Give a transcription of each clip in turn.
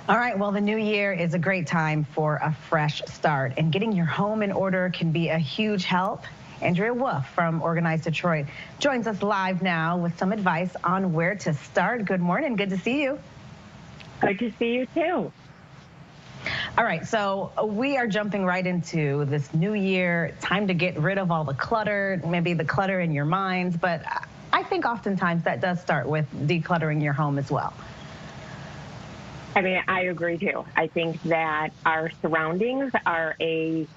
All right, well, the new year is a great time for a fresh start, and getting your home in order can be a huge help. Andrea Wolf from Organized Detroit joins us live now with some advice on where to start. Good morning, good to see you. Good to see you too. All right, so we are jumping right into this new year, time to get rid of all the clutter, maybe the clutter in your minds, but I think oftentimes that does start with decluttering your home as well. I mean, I agree too. I think that our surroundings are a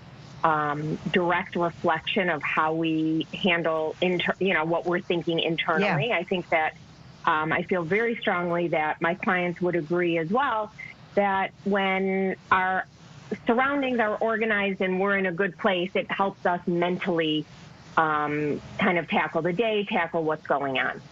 direct reflection of how we handle, what we're thinking internally. Yeah. I think that I feel very strongly that my clients would agree as well that when our surroundings are organized and we're in a good place, it helps us mentally kind of tackle the day, tackle what's going on.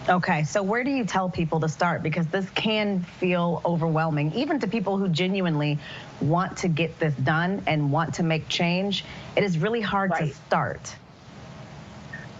Okay, so where do you tell people to start? Because this can feel overwhelming, even to people who genuinely want to get this done and want to make change. It is really hard to start.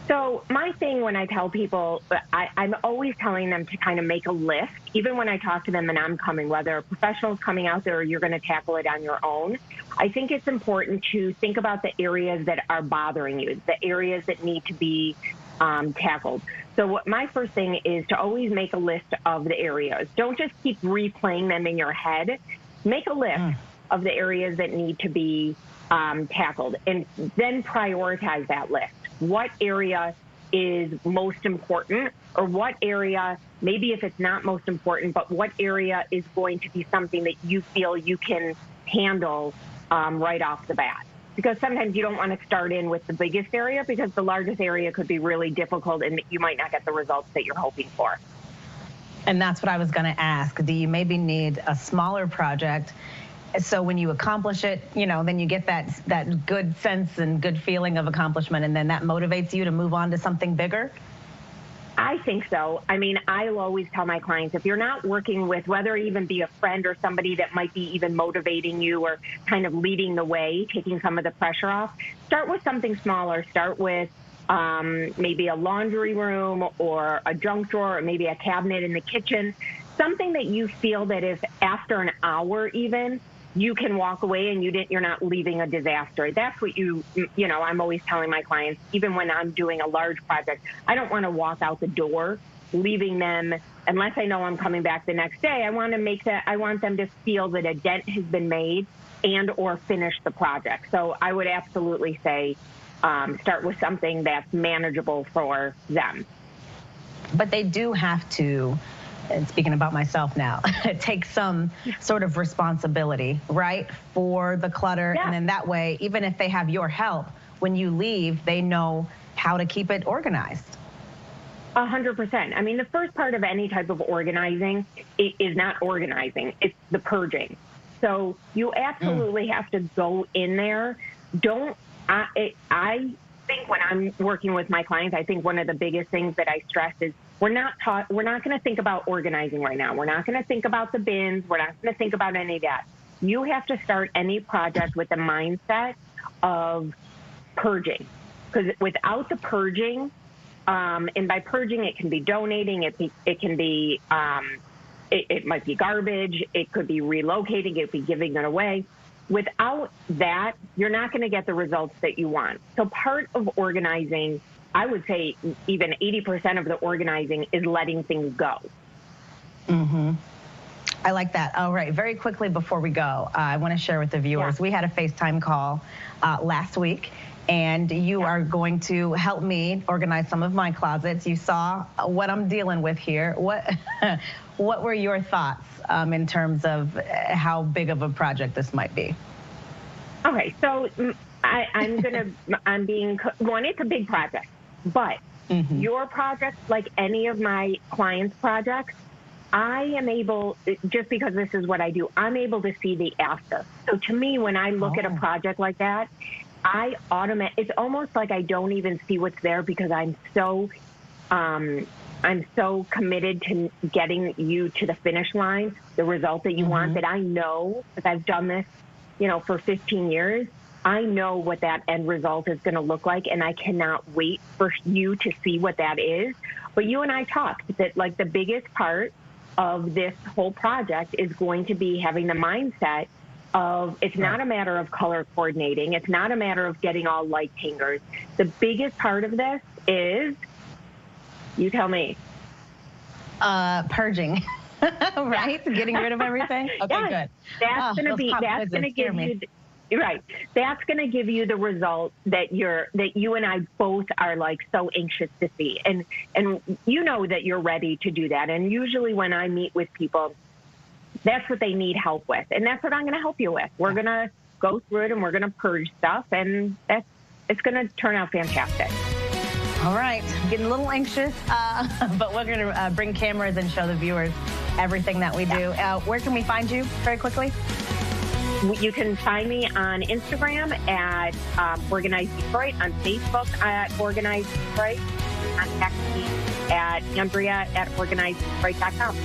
So my thing when I tell people, I'm always telling them to kind of make a list, even when I talk to them and I'm coming, whether a professional is coming out there or you're going to tackle it on your own. I think it's important to think about the areas that are bothering you, the areas that need to be tackled. So my first thing is to always make a list of the areas. Don't just keep replaying them in your head. Make a list of the areas that need to be tackled, and then prioritize that list. What area is most important, or what area, maybe if it's not most important, but what area is going to be something that you feel you can handle right off the bat. Because sometimes you don't want to start in with the biggest area because the largest area could be really difficult and you might not get the results that you're hoping for. And that's what I was going to ask. Do you maybe need a smaller project so when you accomplish it, then you get that good sense and good feeling of accomplishment, and then that motivates you to move on to something bigger? I think so. I mean, I'll always tell my clients, if you're not working with, whether it even be a friend or somebody that might be even motivating you or kind of leading the way, taking some of the pressure off, start with something smaller. Start with maybe a laundry room or a junk drawer or maybe a cabinet in the kitchen, something that you feel that if after an hour even, you can walk away and you're not leaving a disaster. That's what I'm always telling my clients, even when I'm doing a large project, I don't want to walk out the door leaving them unless I know I'm coming back the next day. I want them to feel that a dent has been made and or finish the project. So I would absolutely say start with something that's manageable for them. But they do have to, and speaking about myself now, take some sort of responsibility, right, for the clutter. Yeah. And then that way, even if they have your help, when you leave, they know how to keep it organized. 100%. I mean, the first part of any type of organizing is not organizing. It's the purging. So you absolutely have to go in there. I think when I'm working with my clients, I think one of the biggest things that I stress is we're not going to think about organizing right now. We're not going to think about the bins. We're not going to think about any of that. You have to start any project with the mindset of purging, because without the purging, and by purging, it can be donating. It can be, it might be garbage. It could be relocating. It could be giving it away. Without that, you're not going to get the results that you want. So part of organizing, I would say even 80% of the organizing is letting things go. I like that. All right, very quickly before we go, I want to share with the viewers, we had a FaceTime call last week, and you are going to help me organize some of my closets. You saw what I'm dealing with here. What were your thoughts in terms of how big of a project this might be? Okay, so it's a big project, but your project, like any of my clients' projects, I am able, just because this is what I do, I'm able to see the after. So to me, when I look at a project like that, it's almost like I don't even see what's there because I'm so committed to getting you to the finish line, the result that you want, that I know, because I've done this, for 15 years, I know what that end result is going to look like, and I cannot wait for you to see what that is. But you and I talked that, like, the biggest part of this whole project is going to be having the mindset of it's not a matter of color coordinating. It's not a matter of getting all light hangers. The biggest part of this is, you tell me. Purging, right? Getting rid of everything? Okay, good. That's going to give you, right. That's going to give you the result that you and I both are like so anxious to see. And you know that you're ready to do that. And usually when I meet with people, that's what they need help with. And that's what I'm going to help you with. We're going to go through it and we're going to purge stuff. And it's going to turn out fantastic. All right. Getting a little anxious, but we're going to bring cameras and show the viewers everything that we do. Where can we find you very quickly? You can find me on Instagram at Organized Detroit, on Facebook at Organized Detroit, contact me at Andrea at OrganizedDetroit.com.